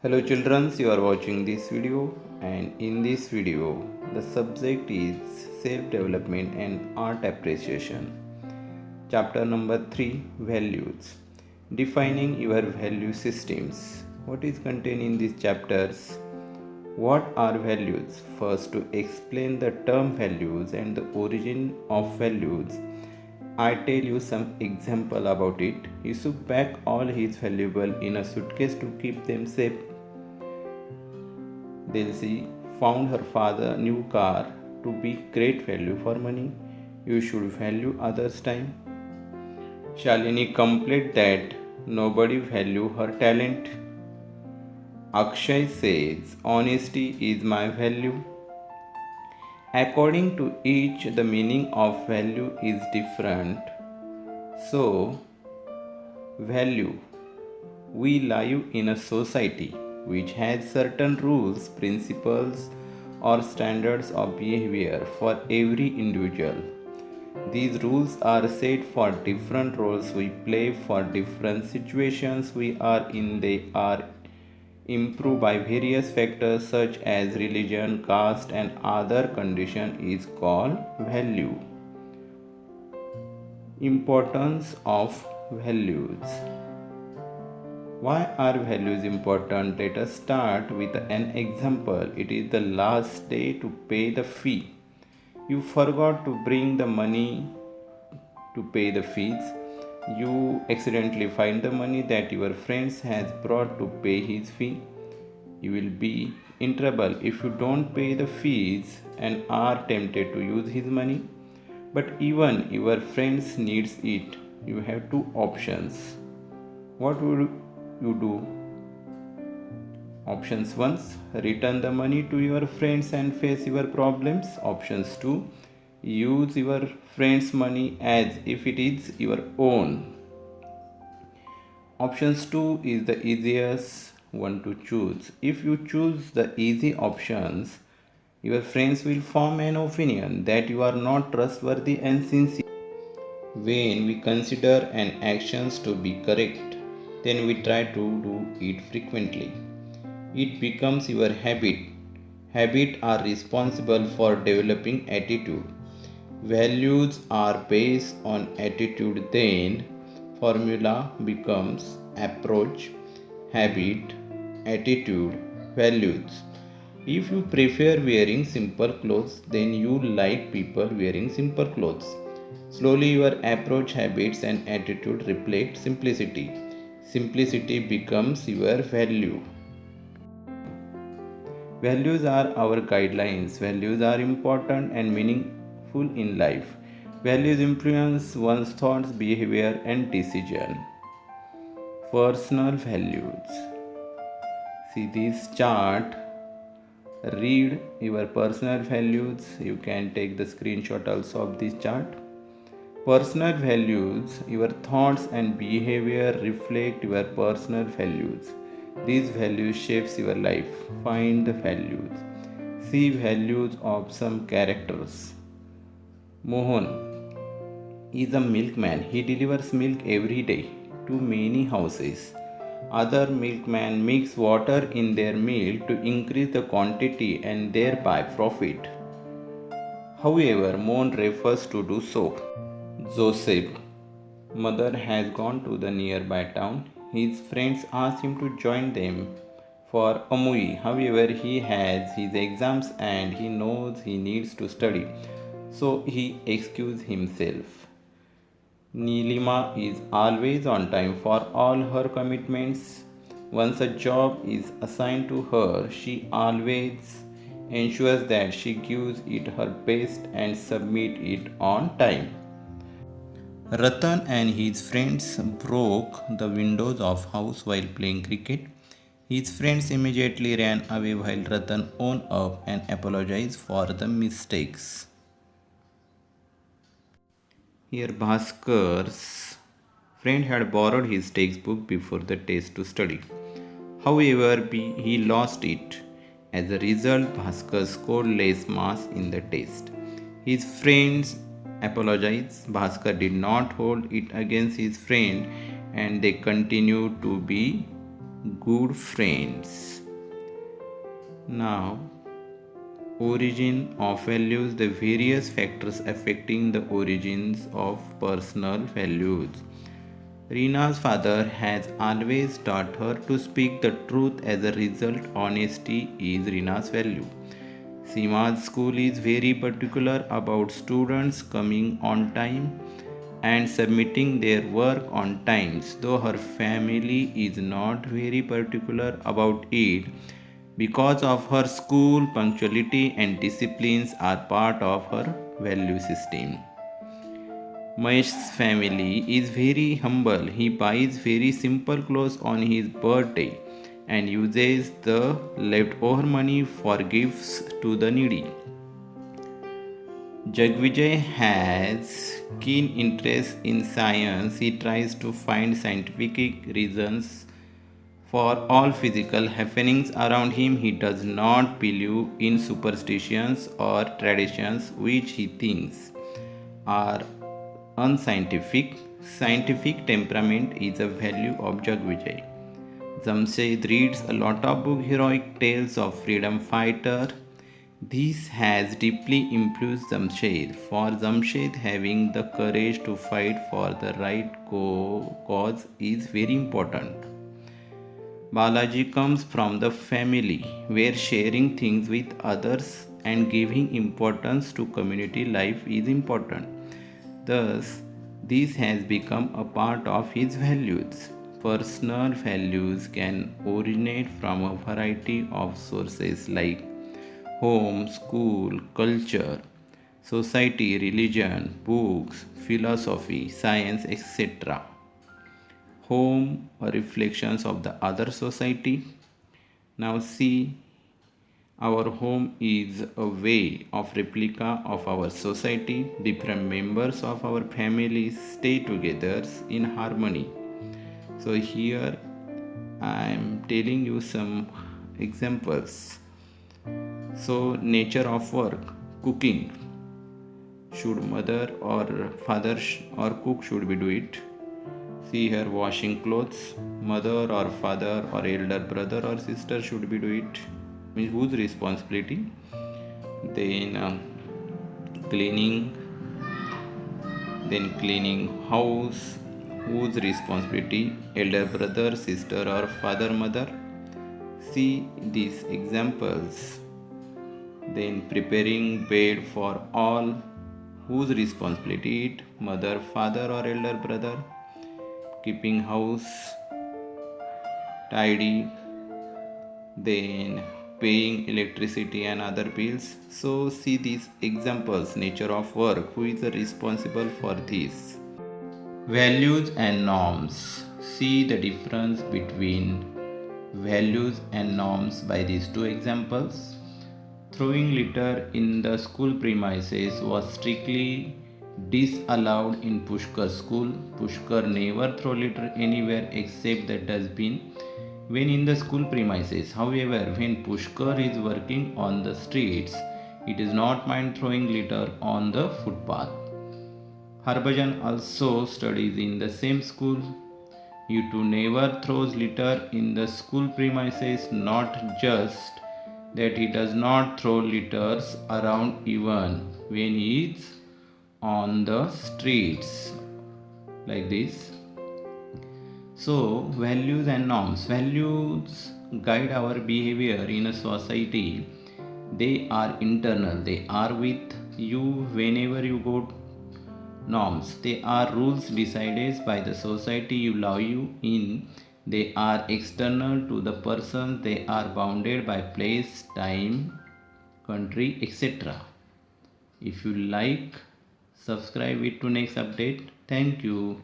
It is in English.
Hello children, you are watching this video, and in this video the subject is self-development and art appreciation. Chapter number 3, Values. Defining your value systems. What is contained in these chapters? What are values? First, to explain the term values and the origin of values, I tell you some example about it. Yusuf packed all his valuables in a suitcase to keep them safe. Delcy found her father's new car to be great value for money. You should value others' time. Shalini complained that nobody value her talent. Akshay says honesty is my value. According to each, the meaning of value is different. So, value. We live in a society which has certain rules, principles, or standards of behavior for every individual. These rules are set for different roles we play, for different situations we are in. They are improved by various factors such as religion, caste, and other condition is called value. Importance of values. Why are values important? Let us start with an example. It is the last day to pay the fee. You forgot to bring the money to pay the fees. You accidentally find the money that your friend has brought to pay his fee. You will be in trouble if you don't pay the fees and are tempted to use his money. But even your friends needs it. You have two options. What would you do? Options 1, return the money to your friends and face your problems. Options 2, use your friend's money as if it is your own. Options 2 is the easiest one to choose. If you choose the easy options, your friends will form an opinion that you are not trustworthy and sincere. When we consider an actions to be correct, then we try to do it frequently. It becomes your habit. Habits are responsible for developing attitude. Values are based on attitude, then formula becomes approach, habit, attitude, values. If you prefer wearing simple clothes, then you like people wearing simple clothes. Slowly your approach, habits, and attitude reflect simplicity. Simplicity becomes your value. Values are our guidelines. Values are important and meaningful in life. Values influence one's thoughts, behavior, and decision. Personal values. See this chart. Read your personal values. You can take the screenshot also of this chart. Personal values, your thoughts and behavior reflect your personal values. These values shapes your life. Find the values. See values of some characters. Mohan is a milkman. He delivers milk every day to many houses. Other milkmen mix water in their milk to increase the quantity and thereby profit. However, Mohan refuses to do so. Joseph's mother has gone to the nearby town. His friends ask him to join them for a movie. However, he has his exams and he knows he needs to study, so he excuses himself. Nilima is always on time for all her commitments. Once a job is assigned to her, she always ensures that she gives it her best and submit it on time. Ratan and his friends broke the windows of house while playing cricket. His friends immediately ran away while Ratan owned up and apologized for the mistakes. Here Bhaskar's friend had borrowed his textbook before the test to study. However, he lost it. As a result, Bhaskar scored less marks in the test. His friends apologized. Bhaskar did not hold it against his friend and they continued to be good friends. Now, origin of values, the various factors affecting the origins of personal values. Rina's father has always taught her to speak the truth. As a result, honesty is Rina's value. Seema's school is very particular about students coming on time and submitting their work on times, though her family is not very particular about it. Because of her school, punctuality and disciplines are part of her value system. Mahesh's family is very humble. He buys very simple clothes on his birthday and uses the leftover money for gifts to the needy. Jagvijay has keen interest in science. He tries to find scientific reasons for all physical happenings around him. He does not believe in superstitions or traditions which he thinks are unscientific. Scientific temperament is a value of Jagvijay. Jamshed reads a lot of book, heroic tales of freedom fighter. This has deeply influenced Jamshed. For Jamshed, having the courage to fight for the right cause is very important. Balaji comes from the family where sharing things with others and giving importance to community life is important. Thus, this has become a part of his values. Personal values can originate from a variety of sources like home, school, culture, society, religion, books, philosophy, science, etc. Home or reflections of the other society. Now see, our home is a way of replica of our society. Different members of our family stay together in harmony. So here I am telling you some examples. So nature of work, cooking. Should mother or father or cook should we do it? See here, washing clothes, mother or father or elder brother or sister should be do it. Means whose responsibility? Then cleaning, then cleaning house, whose responsibility? Elder brother, sister or father, mother. See these examples. Then preparing bed for all, whose responsibility? It mother, father or elder brother. Keeping house tidy, then paying electricity and other bills. So see these examples, nature of work, who is responsible for this. Values and norms. See the difference between values and norms by these two examples. Throwing litter in the school premises was strictly disallowed in Pushkar school. Pushkar never throw litter anywhere except the dustbin when in the school premises. However, when Pushkar is working on the streets, he does not mind throwing litter on the footpath. Harbhajan also studies in the same school. He too never throws litter in the school premises, not just that he does not throw litters around even when he is on the streets like this. So, values and norms. Values guide our behavior in a society. They are internal, they are with you whenever you go. Norms, they are rules decided by the society you love you in. They are external to the persons, they are bounded by place, time, country, etc. If you like, subscribe it to next update. Thank you.